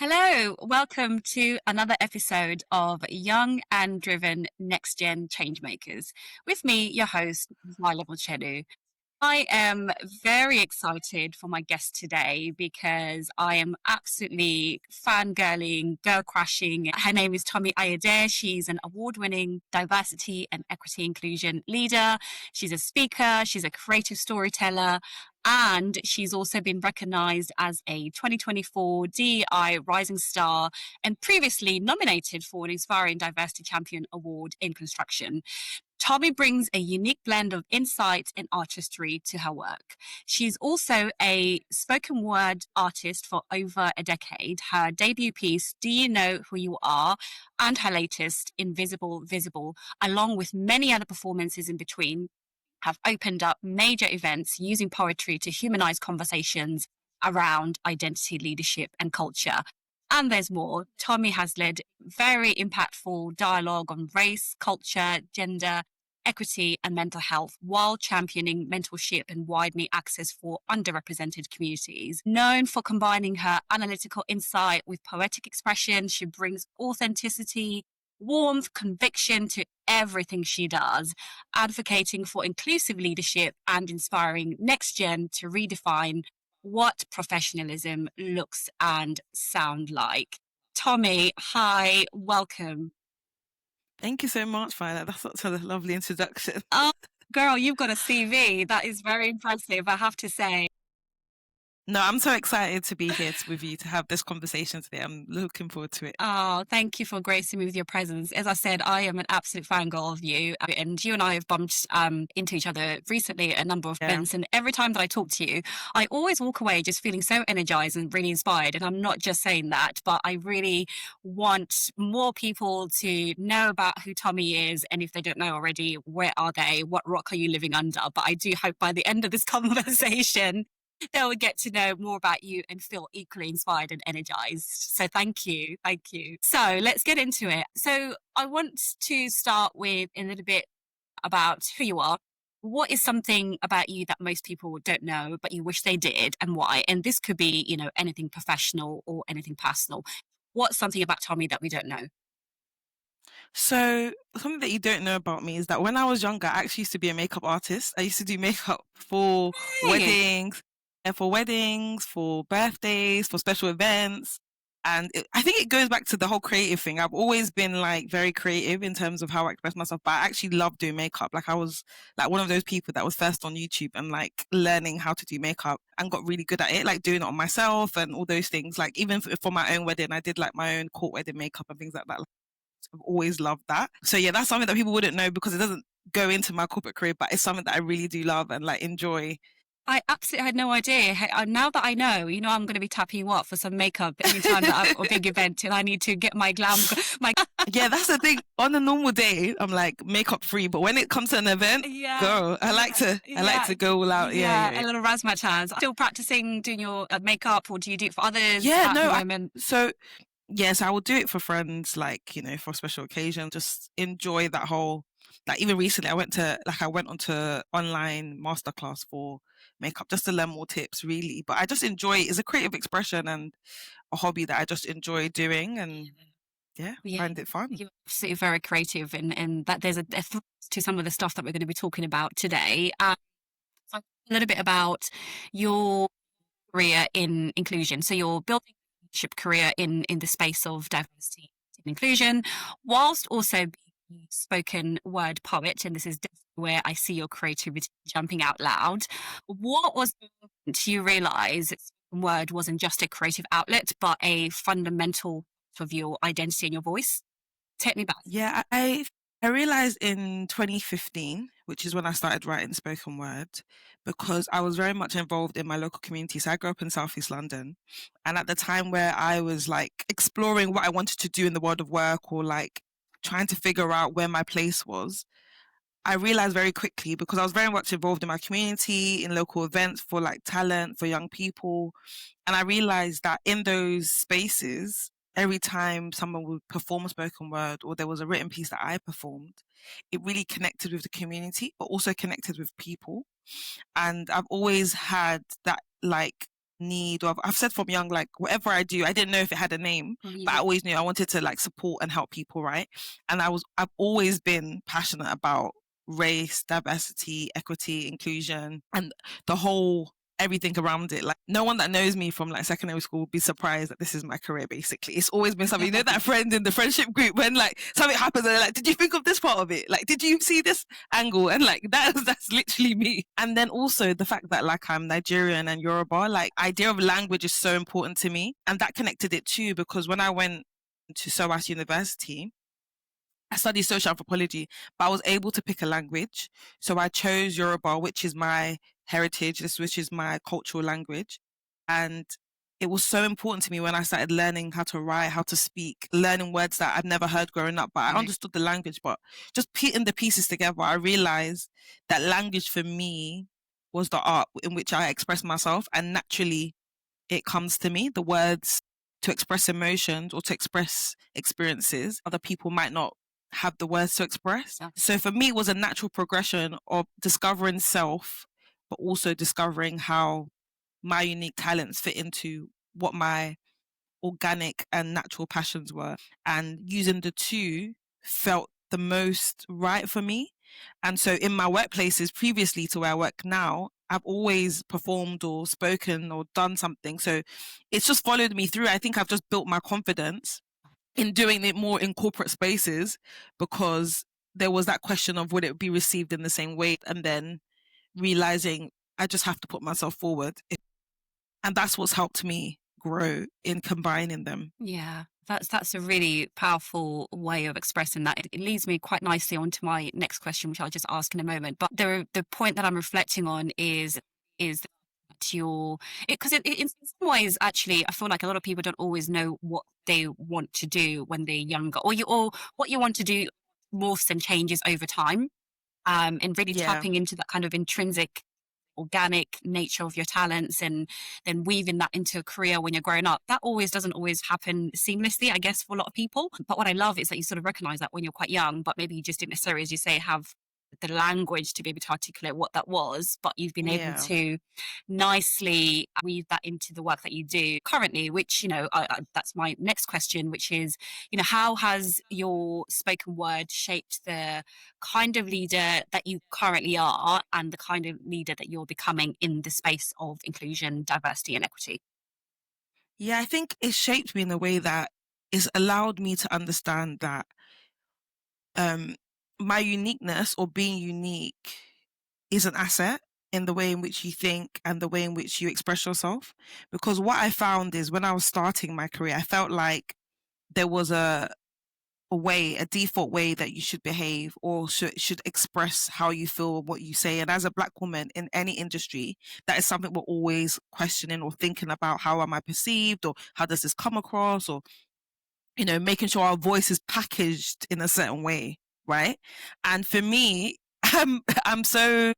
Hello, welcome to another episode of Young and Driven Next Gen Changemakers. With me, your host, Violet Mutsvedu. I am very excited for my guest today because I am absolutely fangirling, girl crashing. Her name is Tomi Ayede. She's an award-winning diversity and equity inclusion leader. She's a speaker, she's a creative storyteller, and she's also been recognized as a 2024 DEI Rising Star and previously nominated for an Inspiring Diversity Champion Award in construction. Tomi brings a unique blend of insight and artistry to her work. She's also a spoken word artist for over a decade. Her debut piece, Do You Know Who You Are? And her latest, Invisible Visible, along with many other performances in between, have opened up major events using poetry to humanize conversations around identity, leadership, and culture. And there's more. Tomi has led very impactful dialogue on race, culture, gender, equity, and mental health while championing mentorship and widening access for underrepresented communities. Known for combining her analytical insight with poetic expression, she brings authenticity, warmth, conviction to everything she does, advocating for inclusive leadership and inspiring next gen to redefine what professionalism looks and sound like. Tomi, hi, welcome. Thank you so much, Violet. That's such a lovely introduction. Oh, girl, you've got a CV. That is very impressive, I have to say. No, I'm so excited to be here with you to have this conversation today. I'm looking forward to it. Oh, thank you for gracing me with your presence. As I said, I am an absolute fangirl of you, and you and I have bumped into each other recently at a number of Yeah. events. And every time that I talk to you, I always walk away just feeling so energized and really inspired. And I'm not just saying that, but I really want more people to know about who Tomi is, and if they don't know already, where are they? What rock are you living under? But I do hope by the end of this conversation they'll get to know more about you and feel equally inspired and energized. So thank you. Thank you. So let's get into it. So I want to start with a little bit about who you are. What is something about you that most people don't know, but you wish they did, and why? And this could be, anything professional or anything personal. What's something about Tomi that we don't know? So something that you don't know about me is that when I was younger, I actually used to be a makeup artist. I used to do makeup for Hey. weddings, and for weddings, for birthdays, for special events. And I think it goes back to the whole creative thing. I've always been like very creative in terms of how I express myself, but I actually love doing makeup. Like I was like one of those people that was first on YouTube and like learning how to do makeup and got really good at it, like doing it on myself and all those things. Like even for my own wedding, I did like my own court wedding makeup and things like that. I've always loved that. So yeah, that's something that people wouldn't know because it doesn't go into my corporate career, but it's something that I really do love and like enjoy. I absolutely had no idea. Now that I know, I'm going to be tapping you up for some makeup anytime that I'm at a big event and I need to get my glam. My Yeah, that's the thing. On a normal day, I'm like makeup free, but when it comes to an event, yeah, girl, I like yeah, to go all out. Yeah, yeah, yeah. A yeah. little razzmatazz. Still practicing doing your makeup, or do you do it for others Yeah, at the no, moment? so yes, I will do it for friends, like, for special occasion, just enjoy that whole, like even recently I went onto online masterclass for makeup just to learn more tips really. But I just enjoy it's a creative expression and a hobby that I just enjoy doing and yeah, Yeah, find it fun. you're absolutely very creative, and that there's a thread to some of the stuff that we're going to be talking about today. So a little bit about your career in inclusion. So you're building a leadership career in the space of diversity and inclusion, whilst also being a spoken word poet. And this is definitely where I see your creativity jumping out loud. What was the moment you realize that spoken word wasn't just a creative outlet, but a fundamental of your identity and your voice? Take me back. Yeah, I realized in 2015, which is when I started writing spoken word, because I was very much involved in my local community. So I grew up in Southeast London, and at the time where I was like exploring what I wanted to do in the world of work or like trying to figure out where my place was, I realized very quickly because I was very much involved in my community, in local events for like talent, for young people. And I realized that in those spaces, every time someone would perform a spoken word or there was a written piece that I performed, it really connected with the community, but also connected with people. And I've always had that like need, or I've said from young, like whatever I do, I didn't know if it had a name, but I always knew I wanted to like support and help people, right? And I've always been passionate about race, diversity, equity, inclusion, and the whole everything around it. Like no one that knows me from like secondary school would be surprised that this is my career. Basically, it's always been something. You know that friend in the friendship group when like something happens and they're like, "Did you think of this part of it? Like, did you see this angle?" And like that's literally me. And then also the fact that like I'm Nigerian and Yoruba, like idea of language is so important to me, and that connected it too because when I went to SOAS University, I studied social anthropology, but I was able to pick a language. So I chose Yoruba, which is my heritage, which is my cultural language. And it was so important to me when I started learning how to write, how to speak, learning words that I'd never heard growing up, but I understood the language. But just putting the pieces together, I realized that language for me was the art in which I express myself. And naturally, it comes to me, the words to express emotions or to express experiences other people might not have the words to express. Yeah. So for me, it was a natural progression of discovering self, but also discovering how my unique talents fit into what my organic and natural passions were. And using the two felt the most right for me. And so in my workplaces previously to where I work now, I've always performed or spoken or done something. So it's just followed me through. I think I've just built my confidence in doing it more in corporate spaces because there was that question of would it be received in the same way, and then realizing I just have to put myself forward. And that's what's helped me grow in combining them. Yeah, that's a really powerful way of expressing that. It leads me quite nicely onto my next question, which I'll just ask in a moment. But the point that I'm reflecting on is that your because in some ways, actually, I feel like a lot of people don't always know what they want to do when they're younger, or what you want to do morphs and changes over time. And really Yeah. tapping into that kind of intrinsic organic nature of your talents and then weaving that into a career when you're growing up, that doesn't always happen seamlessly, I guess, for a lot of people. But what I love is that you sort of recognize that when you're quite young, but maybe you just didn't necessarily, as you say, have the language to be able to articulate what that was, but you've been able Yeah. to nicely weave that into the work that you do currently, which, that's my next question, which is, how has your spoken word shaped the kind of leader that you currently are and the kind of leader that you're becoming in the space of inclusion, diversity, and equity? Yeah, I think it shaped me in a way that it's allowed me to understand that um, my uniqueness or being unique is an asset in the way in which you think and the way in which you express yourself. Because what I found is when I was starting my career, I felt like there was a default way that you should behave or should express how you feel, what you say. And as a Black woman in any industry, that is something we're always questioning or thinking about. How am I perceived, or how does this come across, or making sure our voice is packaged in a certain way, right? And for me, I'm so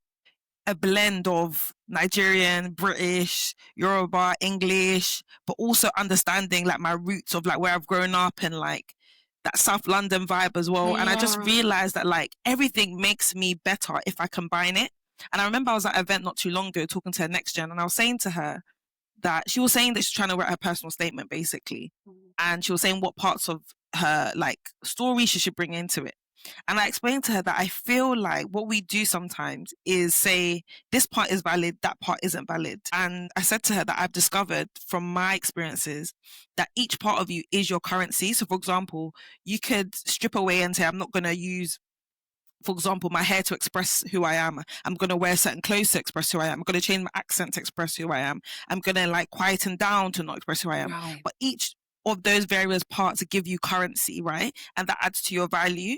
a blend of Nigerian, British, Yoruba, English, but also understanding like my roots of like where I've grown up and like that South London vibe as well. And I just realized that like everything makes me better if I combine it. And I remember I was at an event not too long ago talking to her next gen, and I was saying to her that she was saying that she's trying to write her personal statement basically. And she was saying what parts of her like story she should bring into it. And I explained to her that I feel like what we do sometimes is say, this part is valid, that part isn't valid. And I said to her that I've discovered from my experiences that each part of you is your currency. So, for example, you could strip away and say, I'm not going to use, for example, my hair to express who I am. I'm going to wear certain clothes to express who I am. I'm going to change my accent to express who I am. I'm going to like quieten down to not express who I am. Right. But each of those various parts give you currency, right? And that adds to your value.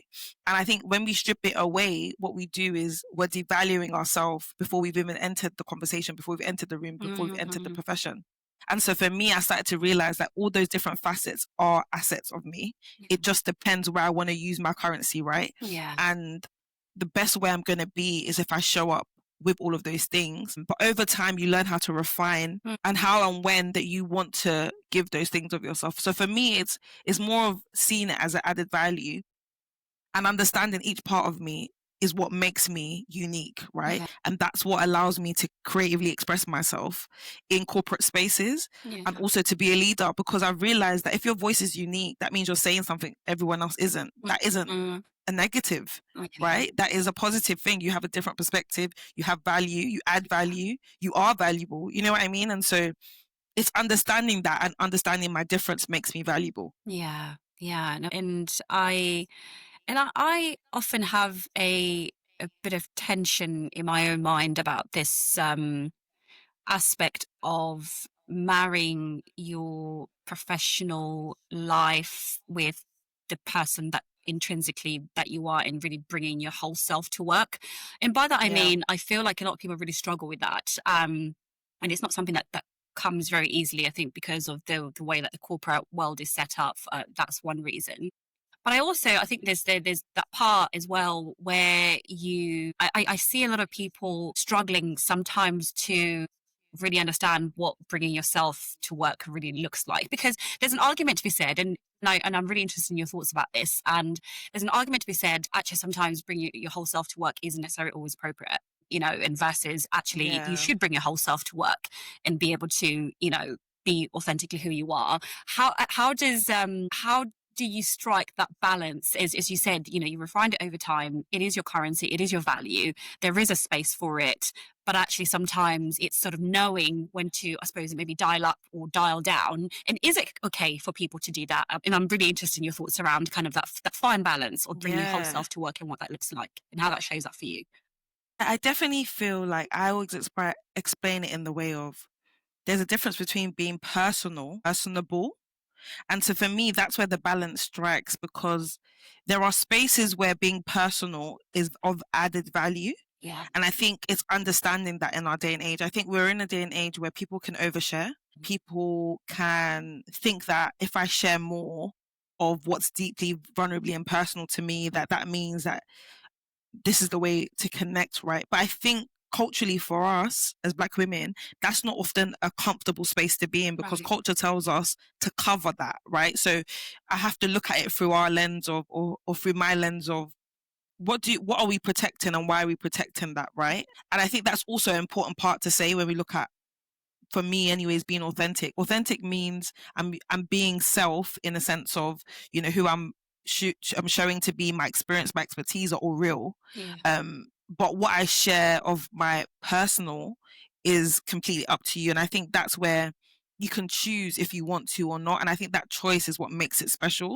And I think when we strip it away, what we do is we're devaluing ourselves before we've even entered the conversation, before we've entered the room, before we've entered the profession. And so for me, I started to realize that all those different facets are assets of me. It just depends where I want to use my currency, right? Yeah. And the best way I'm going to be is if I show up with all of those things. But over time, you learn how to refine and how and when that you want to give those things of yourself. So for me, it's more of seeing it as an added value and understanding each part of me is what makes me unique, right? Yeah. And that's what allows me to creatively express myself in corporate spaces and Yeah. also to be a leader, because I've realized that if your voice is unique, that means you're saying something everyone else isn't. That isn't Mm, a negative, okay. right? That is a positive thing. You have a different perspective, you have value, you add value, you are valuable. You know what I mean? And so it's understanding that, and understanding my difference makes me valuable. Yeah. Yeah. No, and I often have a bit of tension in my own mind about this aspect of marrying your professional life with the person that intrinsically that you are, and really bringing your whole self to work. And by that I Yeah. mean, I feel like a lot of people really struggle with that, and it's not something that comes very easily, I think, because of the way that the corporate world is set up. That's one reason. But I think there's that part as well where I see a lot of people struggling sometimes to really understand what bringing yourself to work really looks like, because there's an argument to be said, and I'm really interested in your thoughts about this. And there's an argument to be said, actually, sometimes bringing your whole self to work isn't necessarily always appropriate, and versus actually you Yeah. should bring your whole self to work and be able to, be authentically who you are. How do you strike that balance? As you said, you refined it over time. It is your currency. It is your value. There is a space for it. But actually, sometimes it's sort of knowing when to, I suppose, maybe dial up or dial down. And is it okay for people to do that? And I'm really interested in your thoughts around kind of that fine balance of bringing your whole Yeah. self to work and what that looks like and how that shows up for you. I definitely feel like I always explain it in the way of there's a difference between being personable. And so for me, that's where the balance strikes, because there are spaces where being personal is of added value. Yeah. And I think it's understanding that in our day and age. I think we're in a day and age where people can overshare. People can think that if I share more of what's deeply, vulnerably, and personal to me, that means that this is the way to connect, right? But I think culturally for us as Black women, that's not often a comfortable space to be in, because Right. culture tells us to cover that, right? So I have to look at it through our lens of, or through my lens of, what are we protecting and why are we protecting that, right? And I think that's also an important part to say when we look at, for me anyways, being authentic. Authentic means I'm being self in a sense of, who I'm showing to be. My experience, my expertise are all real. Yeah. But what I share of my personal is completely up to you. And I think that's where you can choose if you want to or not. And I think that choice is what makes it special,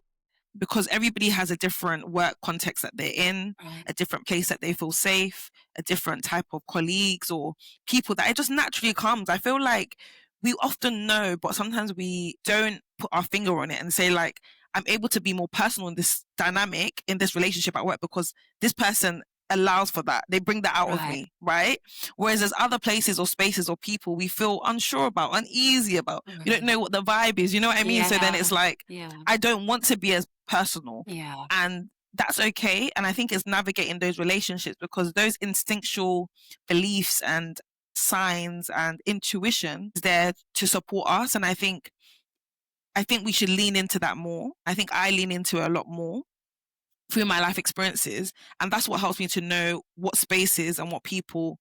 because everybody has a different work context that they're in, Right. a different place that they feel safe, a different type of colleagues or people that it just naturally comes. I feel like we often know, but sometimes we don't put our finger on it and say, like, I'm able to be more personal in this dynamic, in this relationship at work, because this person allows for that. They bring that out of Right. me, right? Whereas there's other places or spaces or people we feel unsure about, uneasy about. We don't Right. know what the vibe is. You know what I mean? So then Yeah. it's like, Yeah. I don't want to be as personal. Yeah. And that's okay. And I think it's navigating those relationships, because those instinctual beliefs and signs and intuition is there to support us. And I think we should lean into that more. I think I lean into it a lot more through my life experiences. And that's what helps me to know what spaces and what people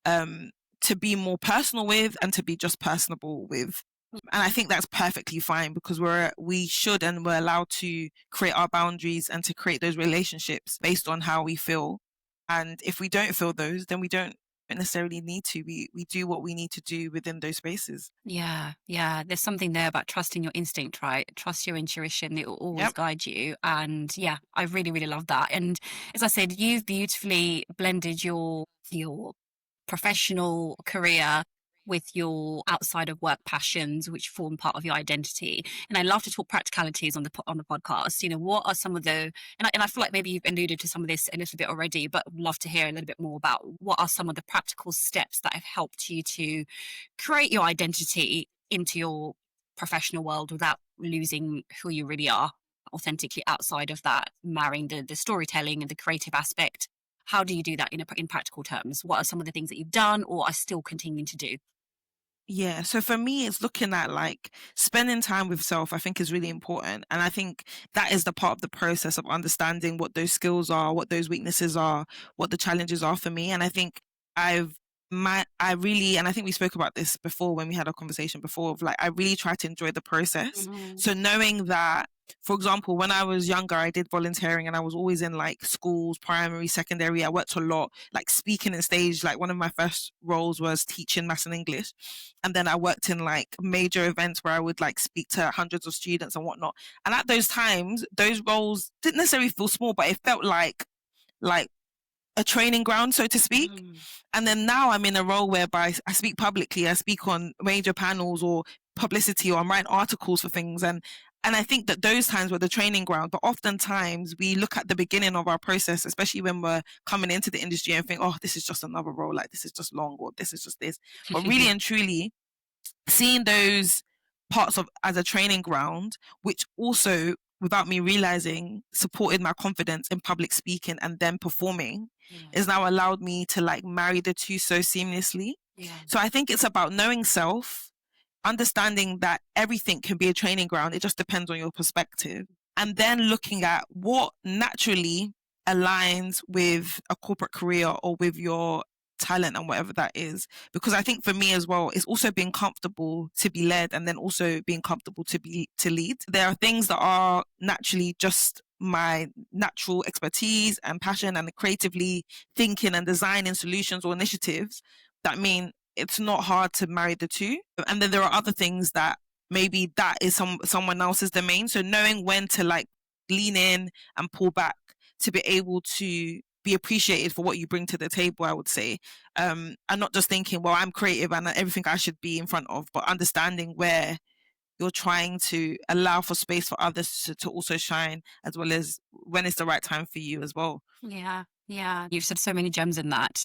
um to be more personal with and to be just personable with. And I think that's perfectly fine, because we should and we're allowed to create our boundaries and to create those relationships based on how we feel. And if we don't feel those, then we don't necessarily need to. We do what we need to do within those spaces. Yeah, yeah. There's something there about trusting your instinct, right? Trust your intuition. It will always Yep. guide you. And yeah, I really, really love that. And as I said, you've beautifully blended your professional career with your outside of work passions, which form part of your identity. And I love to talk practicalities on the podcast. What are some of and I feel like maybe you've alluded to some of this a little bit already, but would love to hear a little bit more about what are some of the practical steps that have helped you to create your identity into your professional world without losing who you really are authentically outside of that, marrying the storytelling and the creative aspect. How do you do that in practical terms? What are some of the things that you've done or are still continuing to do? Yeah, so for me, it's looking at like spending time with self, I think is really important. And I think that is the part of the process of understanding what those skills are, what those weaknesses are, what the challenges are for me. And I think I've I really, and I think we spoke about this before when we had a conversation before, of like I really try to enjoy the process. Mhm. So knowing that, for example, when I was younger, I did volunteering and I was always in like schools, primary, secondary. I worked a lot, like speaking in stage. Like one of my first roles was teaching maths and English. And then I worked in like major events where I would like speak to hundreds of students and whatnot. And at those times, those roles didn't necessarily feel small, but it felt like a training ground, so to speak. Mhm. And then now I'm in a role whereby I speak publicly, I speak on major panels or publicity, or I'm writing articles for things. And I think that those times were the training ground. But oftentimes we look at the beginning of our process, especially when we're coming into the industry, and think, oh, this is just another role, like this is just long, or this is just this. But really and truly, seeing those parts of as a training ground, which also, without me realizing, supported my confidence in public speaking and then performing, Yeah. is now allowed me to like marry the two so seamlessly. Yeah. So I think it's about knowing self, understanding that everything can be a training ground. It just depends on your perspective. And then looking at what naturally aligns with a corporate career or with your talent and whatever that is. Because I think for me as well, it's also being comfortable to be led, and then also being comfortable to lead. There are things that are naturally just my natural expertise and passion, and creatively thinking and designing solutions or initiatives that mean it's not hard to marry the two. And then there are other things that maybe that is someone else's domain. So knowing when to like lean in and pull back to be able to be appreciated for what you bring to the table, I would say. And not just thinking, well, I'm creative and everything I should be in front of, but understanding where you're trying to allow for space for others to also shine, as well as when it's the right time for you as well. Yeah, yeah. You've said so many gems in that.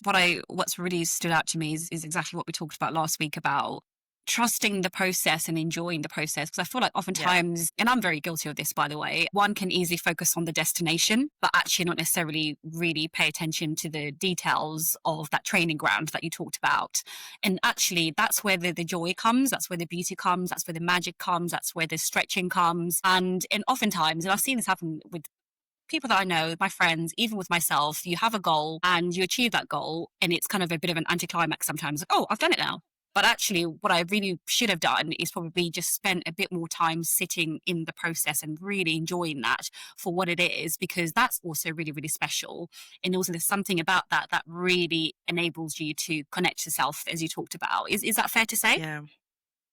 What's really stood out to me is exactly what we talked about last week about trusting the process and enjoying the process. Because I feel like Yeah. oftentimes, and I'm very guilty of this, by the way, one can easily focus on the destination, but actually not necessarily really pay attention to the details of that training ground that you talked about. And actually, that's where the joy comes. That's where the beauty comes. That's where the magic comes. That's where the stretching comes. And oftentimes, and I've seen this happen with people that I know, my friends, even with myself, you have a goal and you achieve that goal, and it's kind of a bit of an anticlimax sometimes. Like, oh, I've done it now. But actually, what I really should have done is probably just spent a bit more time sitting in the process and really enjoying that for what it is, because that's also really, really special. And also, there's something about that that really enables you to connect yourself, as you talked about. Is that fair to say? Yeah.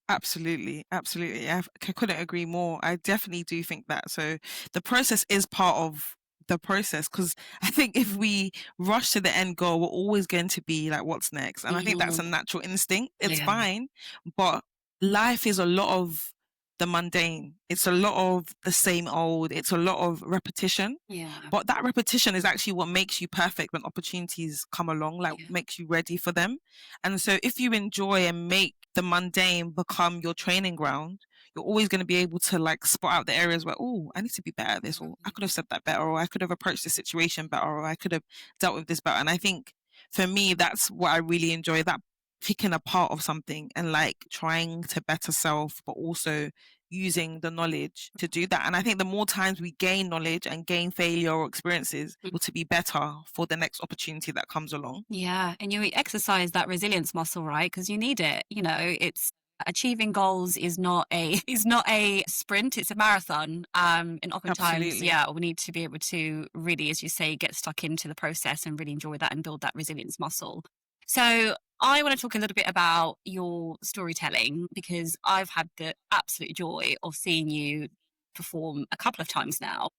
Absolutely, absolutely. I couldn't agree more. I definitely do think that. So the process is part of the process, because I think if we rush to the end goal, we're always going to be like, what's next? And I think that's a Mhm. natural instinct. It's Yeah. fine, but life is a lot of the mundane. It's a lot of the same old. It's a lot of repetition. Yeah. But that repetition is actually what makes you perfect when opportunities come along, like Yeah. makes you ready for them. And so if you enjoy and make the mundane become your training ground, you're always going to be able to like spot out the areas where, oh, I need to be better at this, or I could have said that better, or I could have approached the situation better, or I could have dealt with this better. And I think for me, that's what I really enjoy, that picking apart of something and like trying to better self, but also using the knowledge to do that. And I think the more times we gain knowledge and gain failure or experiences, will to be better for the next opportunity that comes along. Yeah, and you exercise that resilience muscle, right? Because you need it. It's achieving goals is not a is not a sprint, it's a marathon. And oftentimes, Absolutely. yeah, we need to be able to really, as you say, get stuck into the process and really enjoy that and build that resilience muscle. So I want to talk a little bit about your storytelling, because I've had the absolute joy of seeing you perform a couple of times now,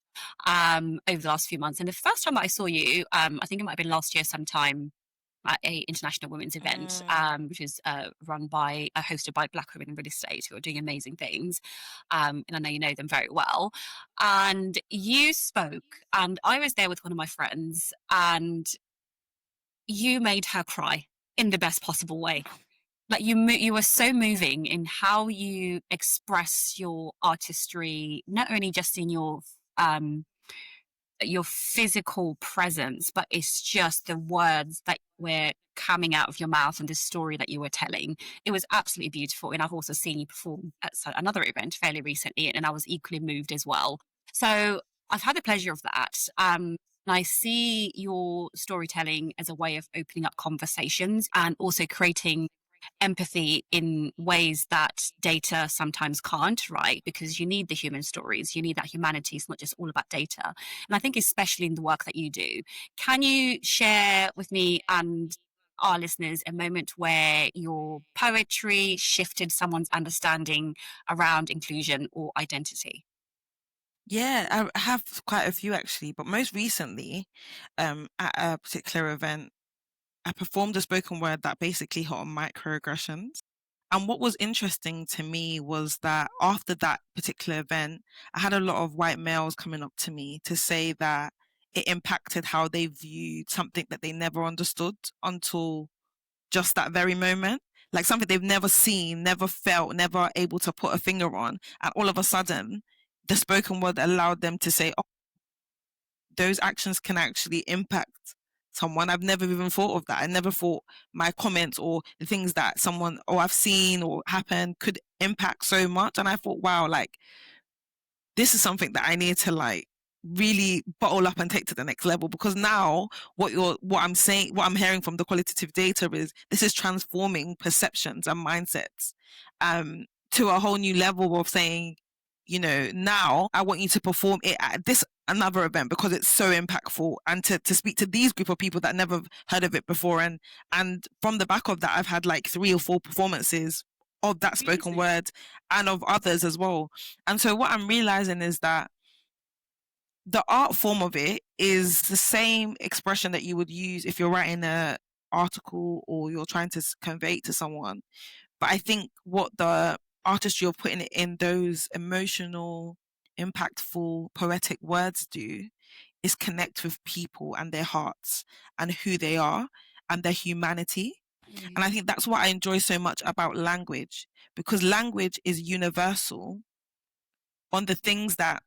over the last few months. And the first time that I saw you, I think it might have been last year sometime at a international women's event, Mm. which is hosted by Black women in real estate who are doing amazing things. And I know you know them very well. And you spoke, and I was there with one of my friends, and you made her cry in the best possible way. Like you were so moving in how you express your artistry, not only just in your um your physical presence, but it's just the words that were coming out of your mouth and the story that you were telling. It was absolutely beautiful. And I've also seen you perform at another event fairly recently, and I was equally moved as well. So I've had the pleasure of that. And I see your storytelling as a way of opening up conversations and also creating empathy in ways that data sometimes can't, right? Because you need the human stories, you need that humanity. It's not just all about data. And I think, especially in the work that you do, can you share with me and our listeners a moment where your poetry shifted someone's understanding around inclusion or identity? Yeah, I have quite a few actually, but most recently, at a particular event, I performed a spoken word that basically hit on microaggressions. And what was interesting to me was that after that particular event, I had a lot of white males coming up to me to say that it impacted how they viewed something that they never understood until just that very moment. Like something they've never seen, never felt, never able to put a finger on. And all of a sudden, the spoken word allowed them to say, oh, those actions can actually impact someone. I've never even thought of that. I never thought my comments or the things that someone or I've seen or happened could impact so much. And I thought, wow, like this is something that I need to like really bottle up and take to the next level, because now what I'm saying, what I'm hearing from the qualitative data is this is transforming perceptions and mindsets to a whole new level of saying, you know, now I want you to perform it at this another event because it's so impactful, and to speak to these group of people that never heard of it before. And from the back of that, I've had like 3 or 4 performances of that spoken Amazing. word and of others as well. And so what I'm realizing is that the art form of it is the same expression that you would use if you're writing a article or you're trying to convey it to someone. But I think what the artistry of putting it in those emotional, impactful, poetic words do is connect with people and their hearts and who they are and their humanity. And I Mm, think that's what I enjoy so much about language, because language is universal on the things that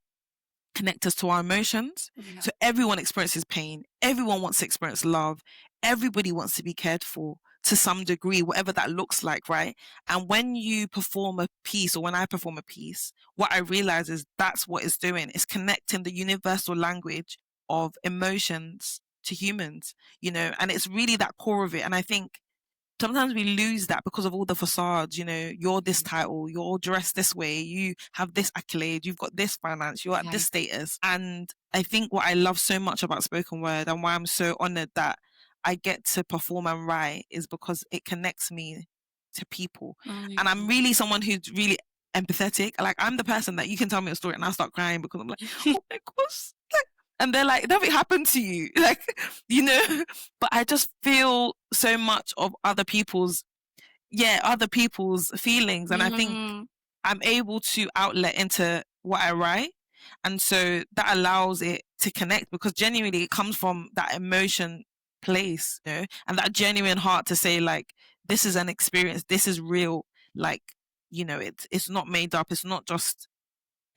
connect us to our emotions. yeah. So everyone experiences pain. Everyone wants to experience love. Everybody wants to be cared for to some degree, whatever that looks like, right? And when you perform a piece, or when I perform a piece, what I realize is that's what it's doing. It's connecting the universal language of emotions to humans, you know, and it's really that core of it. And I think sometimes we lose that because of all the facades. You know, you're this Mm, title, you're dressed this way, you have this accolade, you've got this finance, you're at this okay. status. And I think what I love so much about spoken word and why I'm so honored that I get to perform and write is because it connects me to people. Oh my And I'm God. really someone who's really empathetic. Like I'm the person that you can tell me a story and I'll start crying because I'm like, oh my gosh. Like, and they're like, nothing happened to you. Like, you know, but I just feel so much of other people's, yeah, other people's feelings. And I think Mm, I'm able to outlet into what I write. And so that allows it to connect, because genuinely it comes from that emotion place, you know, and that genuine heart to say, like, this is an experience, this is real. Like, you know, it's not made up, it's not just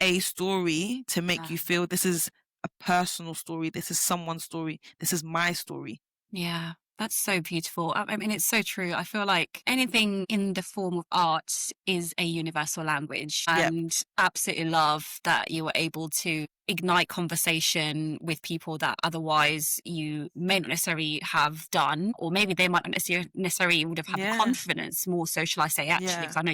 a story to make yeah. you feel this is a personal story, this is someone's story, this is my story. Yeah, that's so beautiful. I mean, it's so true. I feel like anything in the form of art is a universal language, Yep. and absolutely love that you were able to ignite conversation with people that otherwise you may not necessarily have done, or maybe they might not necessarily would have had the Yeah. confidence, more so shall I say, actually, Yeah. because I know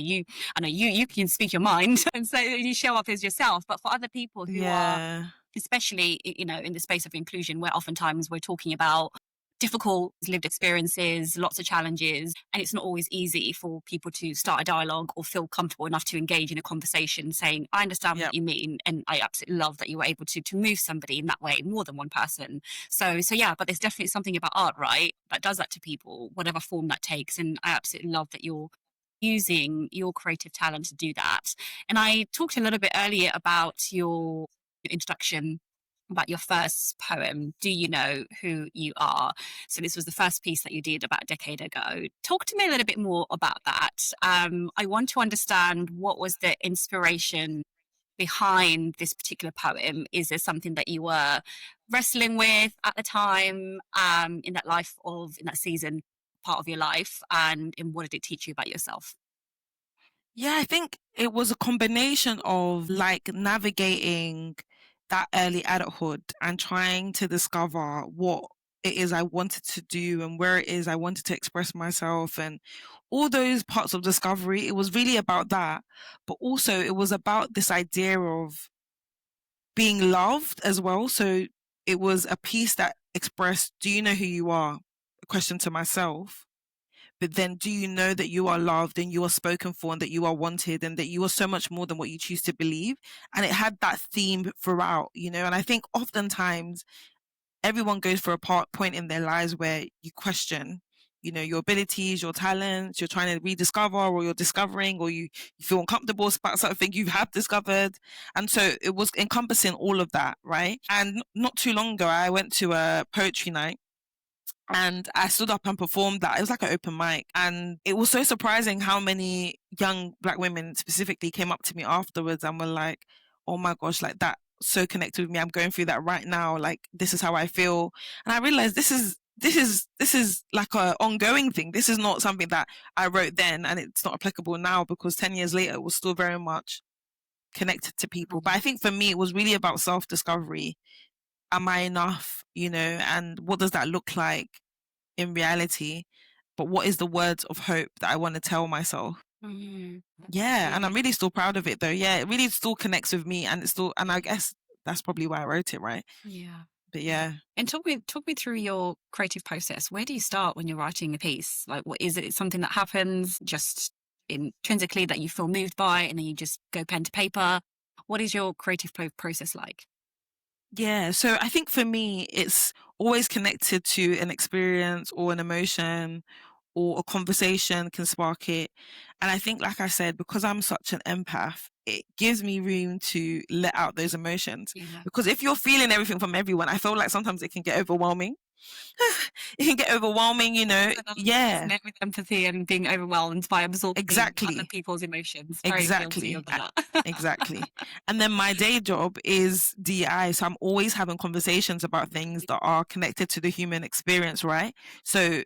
you can speak your mind and so you show up as yourself. But for other people who are, Yeah. especially, you know, in the space of inclusion, where oftentimes we're talking about difficult lived experiences, lots of challenges, and it's not always easy for people to start a dialogue or feel comfortable enough to engage in a conversation saying, I understand what Yep. you mean, and I absolutely love that you were able to move somebody in that way, more than one person. So yeah, but there's definitely something about art, right, that does that to people, whatever form that takes. And I absolutely love that you're using your creative talent to do that. And I talked a little bit earlier about your introduction, about your first poem, Do You Know Who You Are? So this was the first piece that you did about a decade ago. Talk to me a little bit more about that. I want to understand, what was the inspiration behind this particular poem? Is there something that you were wrestling with at the time, in that season part of your life, and what did it teach you about yourself? Yeah, I think it was a combination of like navigating that early adulthood and trying to discover what it is I wanted to do and where it is I wanted to express myself and all those parts of discovery. It was really about that. But also, it was about this idea of being loved as well. So it was a piece that expressed, do you know who you are? A question to myself. But then, do you know that you are loved and you are spoken for and that you are wanted and that you are so much more than what you choose to believe? And it had that theme throughout, you know. And I think oftentimes everyone goes for a point in their lives where you question, you know, your abilities, your talents, you're trying to rediscover or you're discovering or you feel uncomfortable about something you have discovered. And so it was encompassing all of that, right? And not too long ago, I went to a poetry night and I stood up and performed that. It was like an open mic. And it was so surprising how many young Black women specifically came up to me afterwards and were like, oh my gosh, like that so connected with me. I'm going through that right now. Like, this is how I feel. And I realized this is like a ongoing thing. This is not something that I wrote then and it's not applicable now, because 10 years later it was still very much connected to people. But I think for me it was really about self-discovery. Am I enough, you know, and what does that look like in reality? But what is the words of hope that I want to tell myself? Mm, Yeah, and I'm absolutely. really still proud of it though. Yeah, it really still connects with me, and it's still, and I guess that's probably why I wrote it, right? Yeah. But Yeah. yeah. And talk me through your creative process. Where do you start when you're writing a piece? Like, what is it? Something that happens just intrinsically that you feel moved by, and then you just go pen to paper? What is your creative process like? Yeah, so I think for me, it's always connected to an experience or an emotion or a conversation can spark it. And I think, like I said, because I'm such an empath, it gives me room to let out those emotions. Yeah. Because if you're feeling everything from everyone, I feel like sometimes it can get overwhelming. It can get overwhelming, you know? There's another thing, isn't Yeah, it, with empathy and being overwhelmed by absorbing other exactly. people's emotions. Very guilty Exactly. of that. Exactly. And then my day job is DI. So I'm always having conversations about things that are connected to the human experience, right? So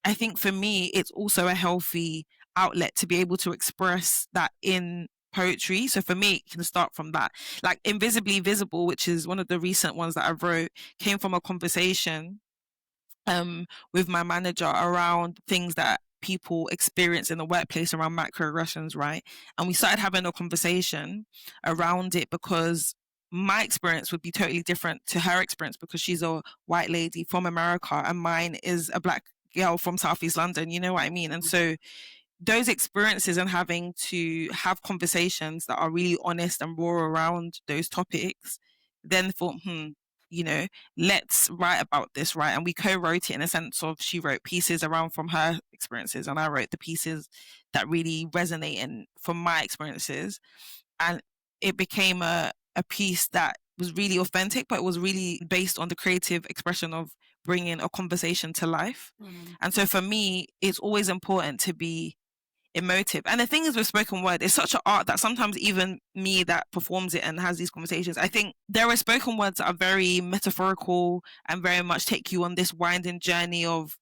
I think for me, it's also a healthy outlet to be able to express that in poetry. So for me, it can start from that. Like Invisibly Visible, which is one of the recent ones that I wrote, came from a conversation with my manager around things that people experience in the workplace around microaggressions, right? And we started having a conversation around it because my experience would be totally different to her experience because she's a white lady from America and mine is a Black girl from Southeast London, you know what I mean? And so those experiences and having to have conversations that are really honest and raw around those topics, then thought, you know, let's write about this, right? And we co-wrote it in a sense of she wrote pieces around from her experiences and I wrote the pieces that really resonate and from my experiences. And it became a piece that was really authentic, but it was really based on the creative expression of bringing a conversation to life. Mm. And so for me, it's always important to be emotive. And the thing is with spoken word, it's such an art that sometimes even me that performs it and has these conversations, I think there are spoken words that are very metaphorical and very much take you on this winding journey of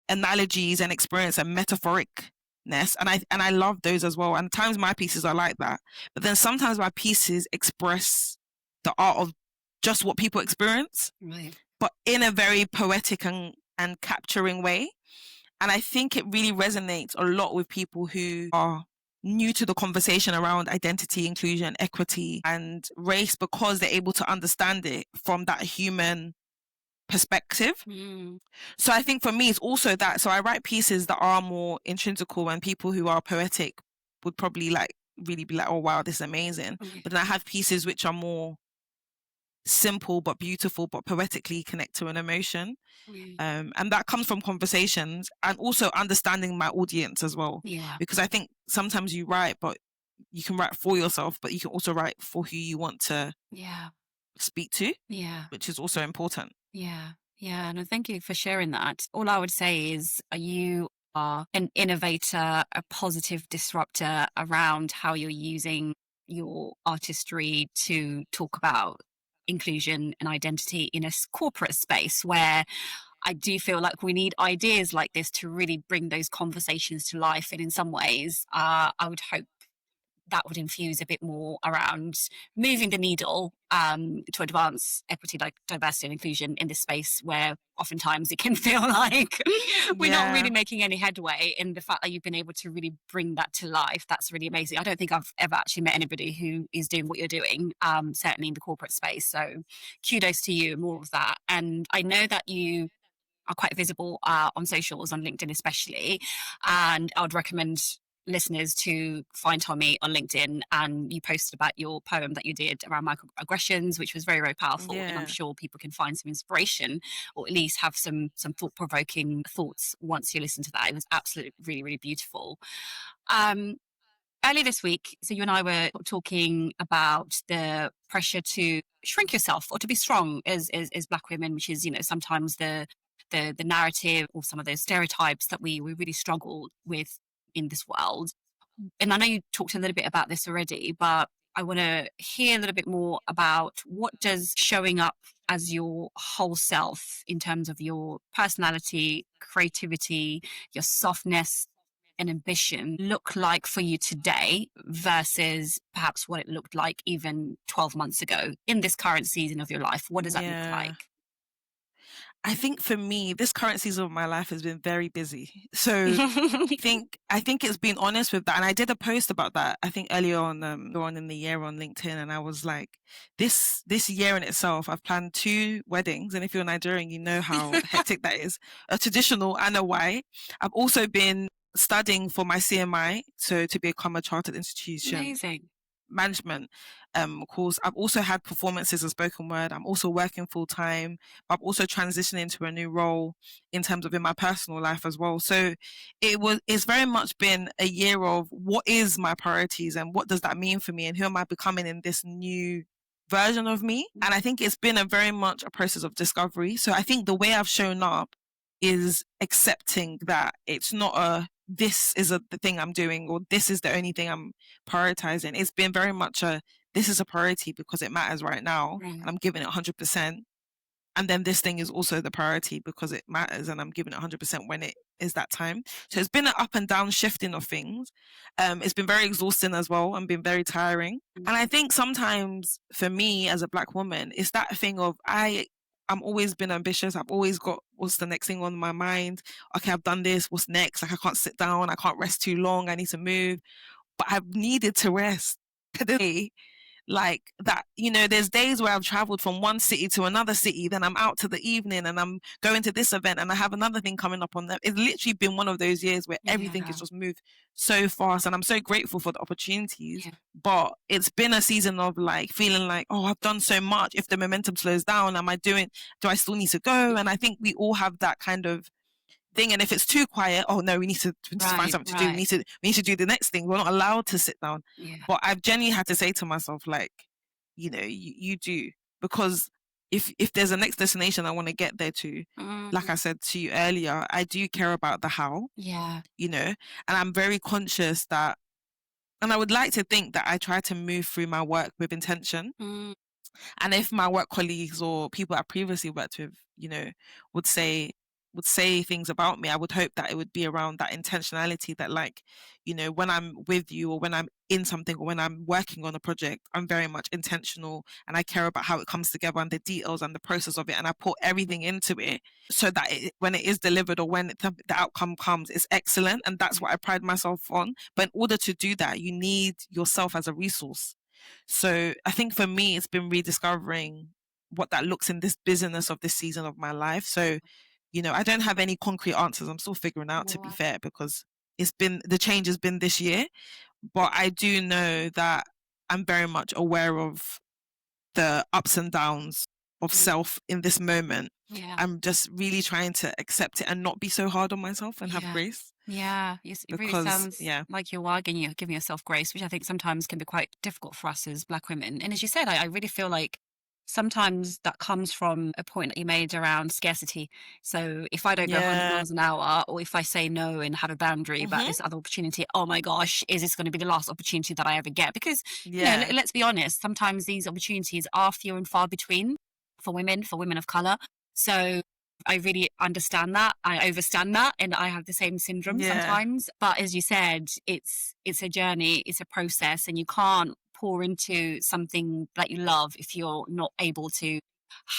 analogies and experience and metaphoricness. And I love those as well. And at times my pieces are like that. But then sometimes my pieces express the art of just what people experience, Right. but in a very poetic and capturing way. And I think it really resonates a lot with people who are new to the conversation around identity, inclusion, equity, and race because they're able to understand it from that human perspective. Mm. So I think for me, it's also that. So I write pieces that are more intrinsical and people who are poetic would probably like really be like, oh, wow, this is amazing. Okay. But then I have pieces which are more simple but beautiful but poetically connect to an emotion. Mm. And that comes from conversations and also understanding my audience as well. Yeah. Because I think sometimes you write, but you can write for yourself, but you can also write for who you want to Yeah. speak to, Yeah. which is also important. Yeah. Yeah. No, thank you for sharing that. All I would say is you are an innovator, a positive disruptor around how you're using your artistry to talk about inclusion and identity in a corporate space where I do feel like we need ideas like this to really bring those conversations to life. And in some ways, I would hope that would infuse a bit more around moving the needle to advance equity, like diversity and inclusion in this space where oftentimes it can feel like we're not really Yeah. making any headway. In the fact that you've been able to really bring that to life, that's really amazing. I don't think I've ever actually met anybody who is doing what you're doing, certainly in the corporate space. So kudos to you and more of that. And I know that you are quite visible on socials, on LinkedIn especially. And I would recommend listeners to find Tomi on LinkedIn. And you posted about your poem that you did around microaggressions, which was very, very powerful. And I'm Yeah. sure people can find some inspiration or at least have some thought provoking thoughts once you listen to that. It was absolutely really, really beautiful. Um, Earlier this week, so you and I were talking about the pressure to shrink yourself or to be strong as Black women, which is, you know, sometimes the narrative or some of those stereotypes that we really struggle with in this world. And I know you talked a little bit about this already, but I want to hear a little bit more about what does showing up as your whole self in terms of your personality, creativity, your softness and ambition look like for you today versus perhaps what it looked like even 12 months ago in this current season of your life? What does that look Yeah. like? I think for me, this current season of my life has been very busy. So I think it's been honest with that. And I did a post about that, I think earlier on in the year on LinkedIn. And I was like, this year in itself, I've planned 2 weddings. And if you're Nigerian, you know how hectic that is. A traditional and a white. I've also been studying for my CMI, so to become a chartered institution Amazing. management course. I've also had performances of spoken word. I'm also working full time. I'm also transitioning to a new role in terms of in my personal life as well. So it's very much been a year of what is my priorities and what does that mean for me and who am I becoming in this new version of me. And I think it's been a very much a process of discovery. So I think the way I've shown up is accepting that it's not the thing I'm doing or this is the only thing I'm prioritizing. It's been very much this is a priority because it matters right now Right. and I'm giving it 100%. And then this thing is also the priority because it matters and I'm giving it 100% when it is that time. So it's been an up and down shifting of things. It's been very exhausting as well and been very tiring. And I think sometimes for me as a Black woman, it's that thing of I'm always been ambitious. I've always got what's the next thing on my mind. Okay, I've done this. What's next? Like I can't sit down. I can't rest too long. I need to move. But I've needed to rest. Like that, there's days where I've traveled from one city to another city, then I'm out to the evening and I'm going to this event and I have another thing coming up on them. It's literally been one of those years where everything has Yeah. just moved so fast and I'm so grateful for the opportunities. Yeah. But it's been a season of like feeling like, oh, I've done so much. If the momentum slows down, do I still need to go? And I think we all have that kind of thing. And if it's too quiet, oh no, we need to find Right. something to do. We Right. need to we need to do the next thing. We're not allowed to sit down. Yeah. But I've genuinely had to say to myself, like, you do, because if there's a next destination I want to get there to, like Mm, I said to you earlier, I do care about the how, yeah. and I'm very conscious that, and I would like to think that I try to move through my work with intention. Mm, And if my work colleagues or people I previously worked with, would say would say things about me, I would hope that it would be around that intentionality that, like, when I'm with you or when I'm in something or when I'm working on a project, I'm very much intentional and I care about how it comes together and the details and the process of it. And I put everything into it so that when it is delivered or when the outcome comes, it's excellent. And that's what I pride myself on. But in order to do that, you need yourself as a resource. So I think for me, it's been rediscovering what that looks in this busyness of this season of my life. So, I don't have any concrete answers. I'm still figuring out, to be yeah. fair, because the change has been this year. But I do know that I'm very much aware of the ups and downs of Mm, self in this moment. yeah. I'm just really trying to accept it and not be so hard on myself and have Yeah. grace Yeah. Yes, it really because, sounds yeah, like you're giving yourself grace, which I think sometimes can be quite difficult for us as Black women. And as you said, I really feel like sometimes that comes from a point that you made around scarcity. So if I don't go 100 Yeah. miles an hour, or if I say no and have a boundary about Hmm. this other opportunity, oh my gosh, is this going to be the last opportunity that I ever get? Because, Yeah. let's be honest, sometimes these opportunities are few and far between for women of color. So I really understand that. I overstand that, and I have the same syndrome Yeah. sometimes. But as you said, it's a journey, it's a process, and you can't pour into something that you love if you're not able to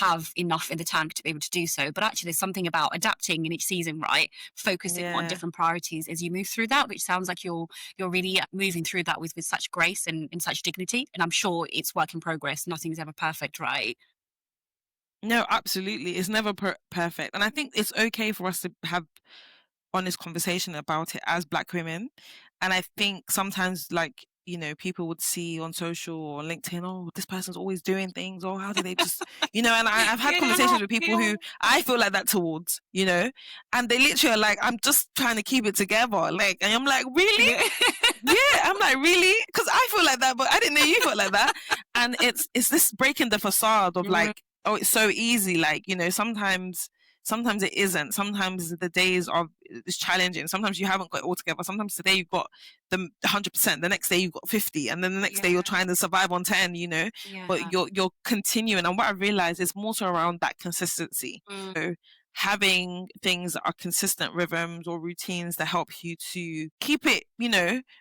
have enough in the tank to be able to do so. But actually, there's something about adapting in each season, right? Focusing on Yeah. different priorities as you move through that, which sounds like you're really moving through that with such grace and such dignity. And I'm sure it's work in progress. Nothing's ever perfect, right? No, absolutely. It's never perfect. And I think it's okay for us to have honest conversation about it as Black women. And I think sometimes, like, people would see on social or on LinkedIn, oh, this person's always doing things, or how do they just, and I've had Yeah, conversations with people yeah, who I feel like that towards, and they literally are like, I'm just trying to keep it together. Like, and I'm like, really? yeah. Yeah, I'm like, really? Because I feel like that, but I didn't know you felt like that. And it's this breaking the facade of Mm, like, oh, it's so easy. Like, sometimes it isn't. Sometimes the days are it's challenging. Sometimes you haven't got it all together. Sometimes today you've got the 100%. The next day you've got 50, and then the next day you're yeah, trying to survive on 10. But yeah. you're continuing. And what I realized is more so around that consistency. Mm, So having things that are consistent rhythms or routines that help you to keep it,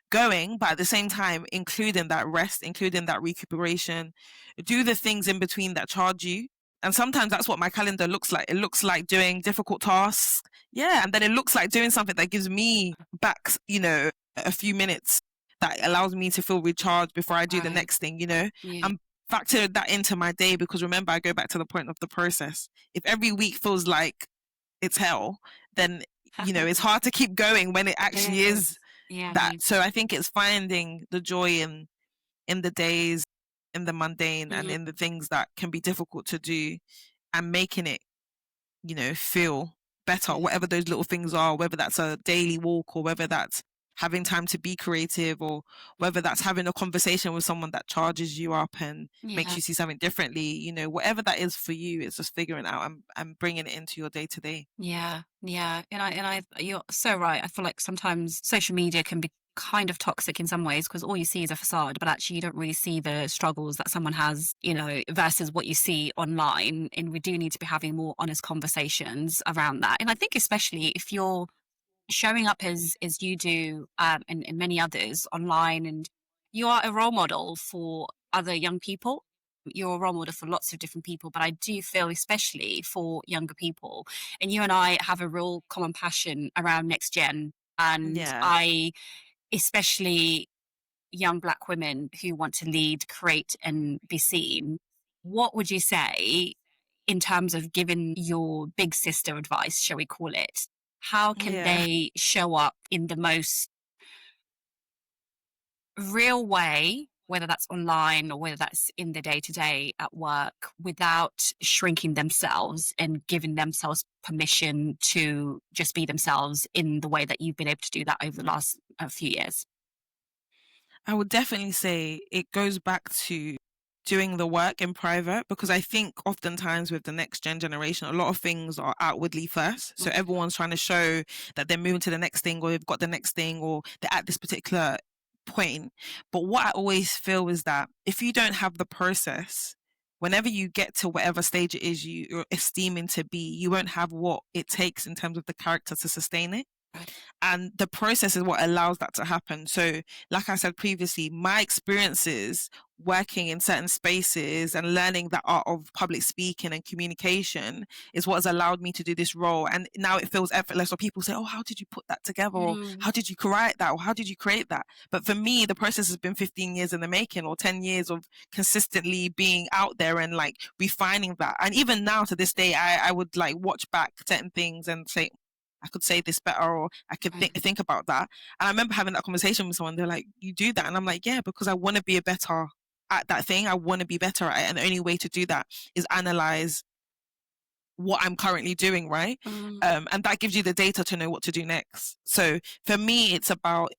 going, but at the same time, including that rest, including that recuperation, do the things in between that charge you. And sometimes that's what my calendar looks like. It looks like doing difficult tasks. Yeah. And then it looks like doing something that gives me back, a few minutes that allows me to feel recharged before I do the right. next thing, Yeah. and factor that into my day because remember, I go back to the point of the process. If every week feels like it's hell, then, it's hard to keep going when it It actually is is. Yeah. that. So I think it's finding the joy in the days, in the mundane, and Mm, in the things that can be difficult to do, and making it, feel better, yeah. whatever those little things are, whether that's a daily walk or whether that's having time to be creative or whether that's having a conversation with someone that charges you up and makes Yeah. you see something differently, whatever that is for you, it's just figuring it out and bringing it into your day to day. Yeah. Yeah. You're so right. I feel like sometimes social media can be kind of toxic in some ways because all you see is a facade, but actually you don't really see the struggles that someone has, versus what you see online. And we do need to be having more honest conversations around that. And I think especially if you're showing up as you do, and many others online, and you are a role model for other young people. You're a role model for lots of different people, but I do feel especially for younger people, and you and I have a real common passion around next gen, and Yeah. I especially young Black women who want to lead, create, and be seen. What would you say in terms of giving your big sister advice, shall we call it? How can Yeah. they show up in the most real way, whether that's online or whether that's in the day to day at work, without shrinking themselves and giving themselves permission to just be themselves in the way that you've been able to do that over the last few years? I would definitely say it goes back to doing the work in private because I think oftentimes with the next generation, a lot of things are outwardly first. So Mm, everyone's trying to show that they're moving to the next thing or they've got the next thing or they're at this particular point. But what I always feel is that if you don't have the process, whenever you get to whatever stage it is you're esteeming to be, you won't have what it takes in terms of the character to sustain it. right. And the process is what allows that to happen. So like I said previously, my experiences working in certain spaces and learning the art of public speaking and communication is what has allowed me to do this role. And now it feels effortless. Or people say, oh, how did you put that together? Or Mm, how did you write that? Or how did you create that? But for me, the process has been 15 years in the making or 10 years of consistently being out there and like refining that. And even now to this day, I would like watch back certain things and say, I could say this better, or I could right. think about that. And I remember having that conversation with someone. They're like, "You do that?" And I'm like, "Yeah, because I want to be a better at that thing. I want to be better at it, and the only way to do that is analyze what I'm currently doing, right? Mm, And that gives you the data to know what to do next. So for me, it's about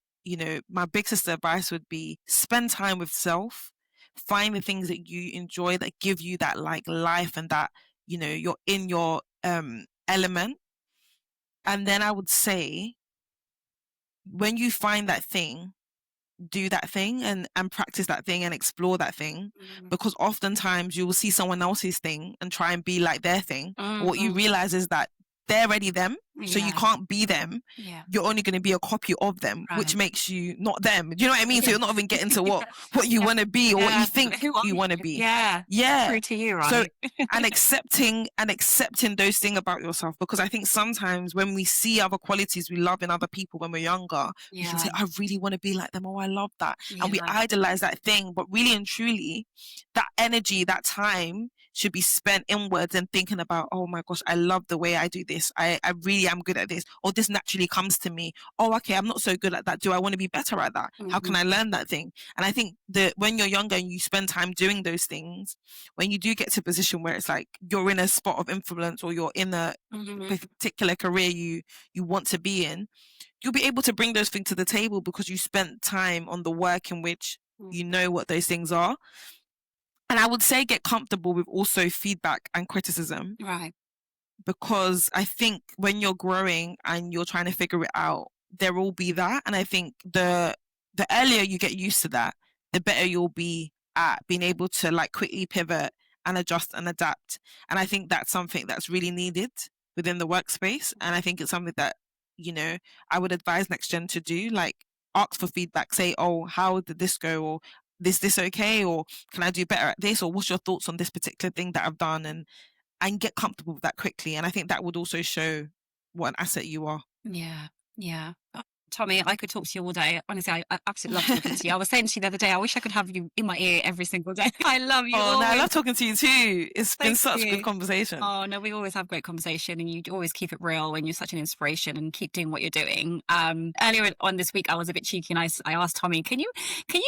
my big sister advice would be spend time with self, find the things that you enjoy that give you that like life and that, you know, you're in your element. And then I would say, when you find that thing, do that thing and practice that thing and explore that thing, because oftentimes you will see someone else's thing and try and be like their thing. But what you realize is that they're already them, so you can't be them. You're only going to be a copy of them, which makes you not them. Do you know what I mean? So you're not even getting to what you want to be or what you think you want to be. True to you, right? So and accepting those things about yourself, because I think sometimes when we see other qualities we love in other people when we're younger, we can say, I really want to be like them. Oh, I love that. And we idolize that thing. But really and truly, that energy, that time should be spent inwards and thinking about, oh my gosh, I love the way I do this. I really am good at this. Or this naturally comes to me. Oh, okay, I'm not so good at that. Do I want to be better at that? How can I learn that thing? And I think that when you're younger and you spend time doing those things, when you do get to a position where it's like you're in a spot of influence or you're in a particular career you want to be in, you'll be able to bring those things to the table because you spent time on the work in which you know what those things are. And I would say get comfortable with also feedback and criticism. Right. Because I think when you're growing and you're trying to figure it out, there will be that. And I think the earlier you get used to that, the better you'll be at being able to like quickly pivot and adjust and adapt. And I think that's something that's really needed within the workspace. And I think it's something that, you know, I would advise Next Gen to do. Like, ask for feedback. Say, oh, how did this go? Or is this okay? Or can I do better at this? Or what's your thoughts on this particular thing that I've done? And get comfortable with that quickly. And I think that would also show what an asset you are. Yeah. Oh, Tomi, I could talk to you all day. Honestly, I absolutely love talking to you. I was saying to you the other day, I wish I could have you in my ear every single day. I love you. Oh, no, I love talking to you too. It's been such a good conversation. Oh, no, we always have great conversation and you always keep it real and you're such an inspiration and keep doing what you're doing. Earlier on this week, I was a bit cheeky and I asked Tomi, can you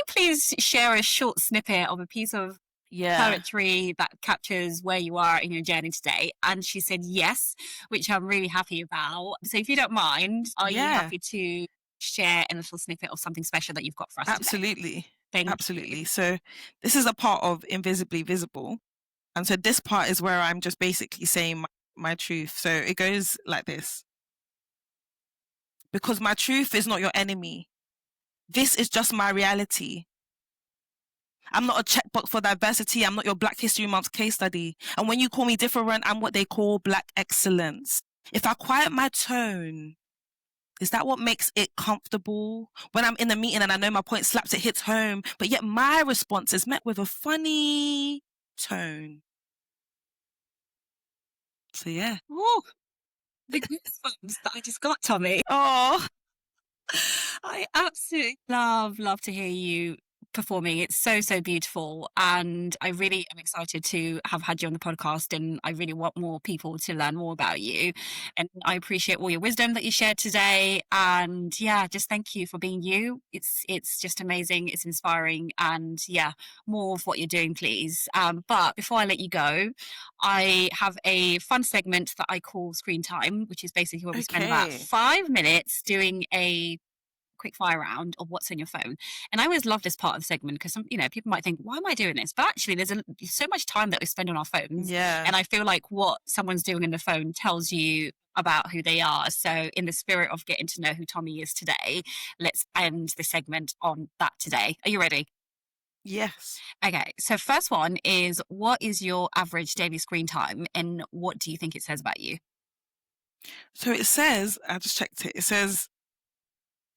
please share a short snippet of a piece of poetry that captures where you are in your journey today? And she said yes, which I'm really happy about. So if you don't mind, are you happy to share a little snippet of something special that you've got for us Absolutely. today? Absolutely. So this is a part of Invisibly Visible. And so this part is where I'm just basically saying my truth. So it goes like this. Because my truth is not your enemy. This is just my reality. I'm not a checkbox for diversity. I'm not your Black History Month case study. And when you call me different, I'm what they call Black excellence. If I quiet my tone, is that what makes it comfortable? When I'm in a meeting and I know my point slaps, it hits home, but yet my response is met with a funny tone. So yeah. Oh, the goosebumps that I just got, Tomi. Oh, I absolutely love to hear you performing. It's so beautiful, and I really am excited to have had you on the podcast, and I really want more people to learn more about you, and I appreciate all your wisdom that you shared today. And yeah, just thank you for being you. It's just amazing, it's inspiring, and yeah, more of what you're doing, please. But before I let you go, I have a fun segment that I call Screen Time, which is basically where we spend about 5 minutes doing a quick fire round of what's on your phone. And I always love this part of the segment because people might think, why am I doing this? But actually there's so much time that we spend on our phones. And I feel like what someone's doing in the phone tells you about who they are. So in the spirit of getting to know who Tomi is today, let's end the segment on that today. Are you ready? Yes. Okay, so first one is, what is your average daily screen time and what do you think it says about you? So it says, I just checked it says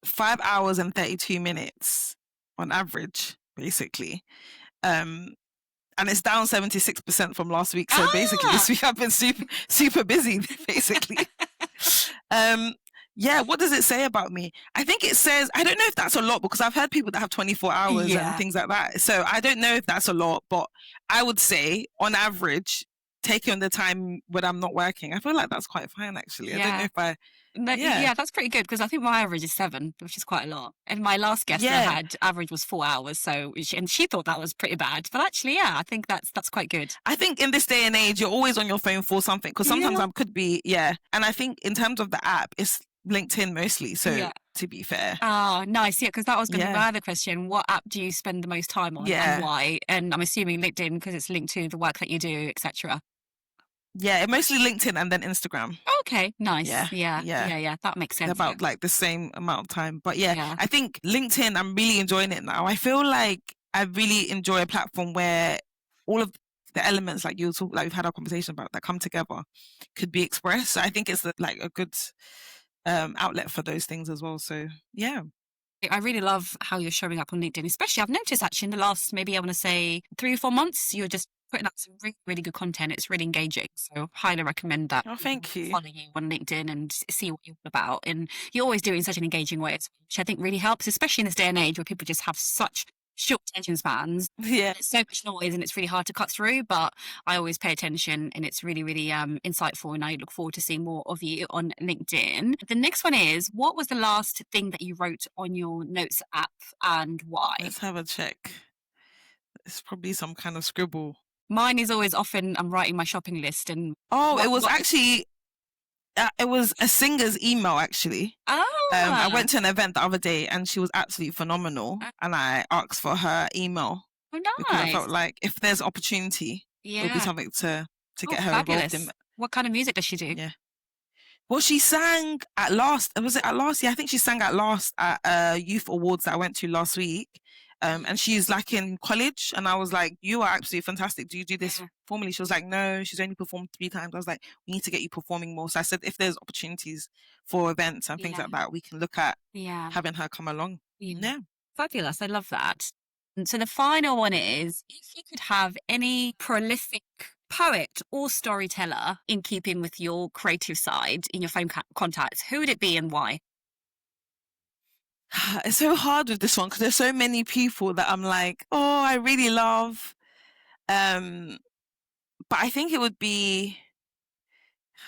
5 hours and 32 minutes on average, basically. And it's down 76% from last week. So basically this week I've been super busy, basically. What does it say about me? I think it says, I don't know if that's a lot because I've heard people that have 24 hours and things like that. So I don't know if that's a lot, but I would say on average, taking the time when I'm not working, I feel like that's quite fine, actually. I don't know if that's pretty good because I think my average is 7, which is quite a lot. And my last guest I had, average was 4 hours. And she thought that was pretty bad. But actually, I think that's quite good. I think in this day and age, you're always on your phone for something because sometimes I could be, and I think in terms of the app, it's LinkedIn mostly. So Yeah. to be fair, Oh, nice. Yeah, because that was going to be yeah, my other question. What app do you spend the most time on and yeah, why? And I'm assuming LinkedIn because it's linked to the work that you do, etc. yeah. Mostly LinkedIn and then Instagram. Okay, nice. Yeah, Yeah, yeah. yeah, yeah. That makes They're sense. Yeah, about like the same amount of time. But yeah, yeah, I think LinkedIn, I'm really enjoying it now. I feel like I really enjoy a platform where all of the elements like you talk, like we've had our conversation about, that come together could be expressed. So I think it's like a good outlet for those things as well. So yeah. I really love how you're showing up on LinkedIn, especially I've noticed actually in the last, maybe I want to say 3 or 4 months, you're just putting up some really, really good content. It's really engaging. So highly recommend that Oh, people thank you. follow you on LinkedIn and see what you're about. And you're always doing such an engaging way, which I think really helps, especially in this day and age where people just have such short attention spans. Yeah. There's so much noise and it's really hard to cut through, but I always pay attention and it's really, really insightful. And I look forward to seeing more of you on LinkedIn. The next one is, what was the last thing that you wrote on your notes app and why? Let's have a check. It's probably some kind of scribble. Mine is always often I'm writing my shopping list and Oh, it was what actually it was a singer's email actually. I ah went to an event the other day and she was absolutely phenomenal, and I asked for her email oh because I nice. felt like if there's opportunity, it would be Yeah. something to Oh, get her involved in. fabulous. What kind of music does she do? Yeah. Well, she sang at last. Was it at last? Yeah, I think she sang at last at youth awards that I went to last week. And she's like in college, and I was like, "You are absolutely fantastic. Do you do this Yeah. formally?" She was like, "No, she's only performed 3 times." I was like, "We need to get you performing more." So I said, if there's opportunities for events and things Yeah. like that, we can look at Yeah. having her come along. Yeah. Yeah. Fabulous. I love that. And so the final one is, if you could have any prolific poet or storyteller in keeping with your creative side in your phone contacts, who would it be and why? It's so hard with this one because there's so many people that I'm like, oh, I really love. Um, but I think it would be.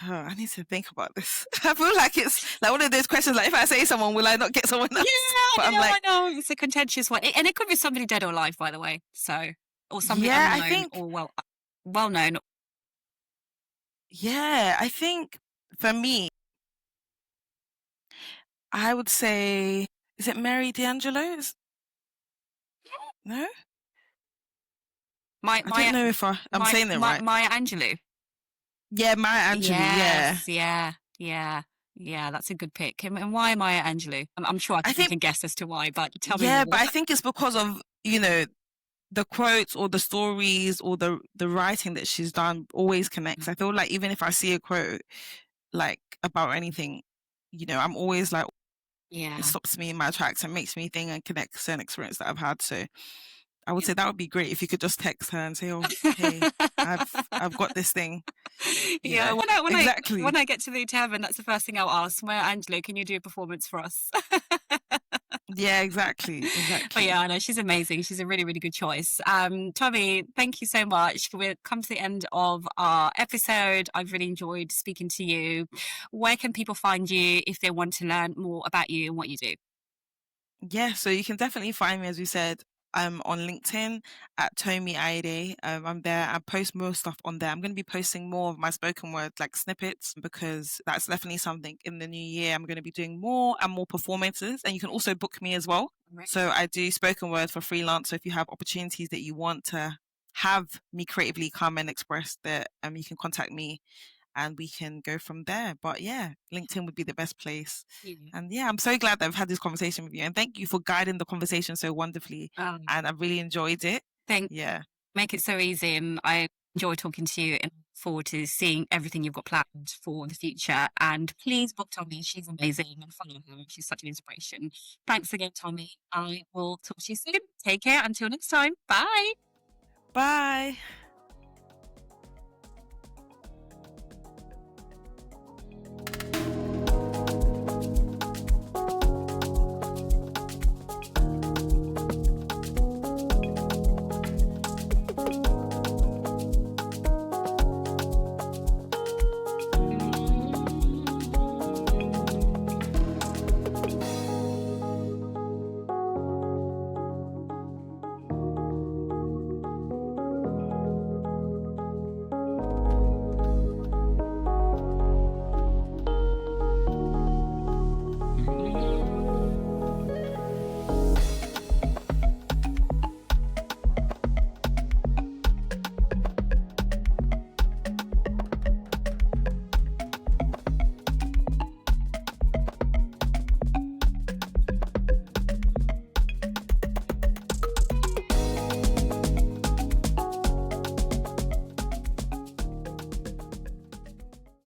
I need to think about this. I feel like it's like one of those questions. Like, if I say someone, will I not get someone Yeah, else? But I I'm know, like, I know. It's a contentious one. And it could be somebody dead or alive, by the way. So, or somebody yeah, unknown or well known. I think for me, I would say, is it Mary D'Angelo? No, My, I don't my, know if I'm my, saying it my, right. Maya Angelou. Yeah, Maya Angelou. Yeah, Yes, yeah, yeah, yeah. That's a good pick. And why Maya Angelou? I'm sure I I can think, can guess as to why, but tell me yeah, more. but I think it's because of the quotes or the stories or the writing that she's done always connects. I feel like even if I see a quote like about anything, I'm always like, it Yeah. stops me in my tracks and makes me think and connect certain experience that I've had. So I would say that would be great if you could just text her and say, "Oh, hey, I've got this thing." Yeah, Yeah, exactly. when I get to the tavern, that's the first thing I'll ask. Maya Angelou, can you do a performance for us? Yeah, exactly, But yeah, exactly. I know she's amazing. She's a really, really good choice. Tommy, thank you so much. We've come to the end of our episode. I've really enjoyed speaking to you. Where can people find you if they want to learn more about you and what you do? Yeah, so you can definitely find me, as we said, on LinkedIn at Tomi Ayede. I'm there. I post more stuff on there. I'm going to be posting more of my spoken word, like snippets, because that's definitely something in the new year. I'm going to be doing more and more performances, and you can also book me as well. Right. So I do spoken word for freelance. So if you have opportunities that you want to have me creatively come and express that, you can contact me and we can go from there. But yeah, LinkedIn would be the best place. Yeah. And yeah, I'm so glad that I've had this conversation with you. And thank you for guiding the conversation so wonderfully. Um, And I've really enjoyed it. thank Yeah. Make it so easy. And I enjoy talking to you and look forward to seeing everything you've got planned for the future. And please book Tommy. She's amazing and follow her. She's such an inspiration. Thanks again, Tommy. I will talk to you soon. Take care. Until next time. Bye. Bye.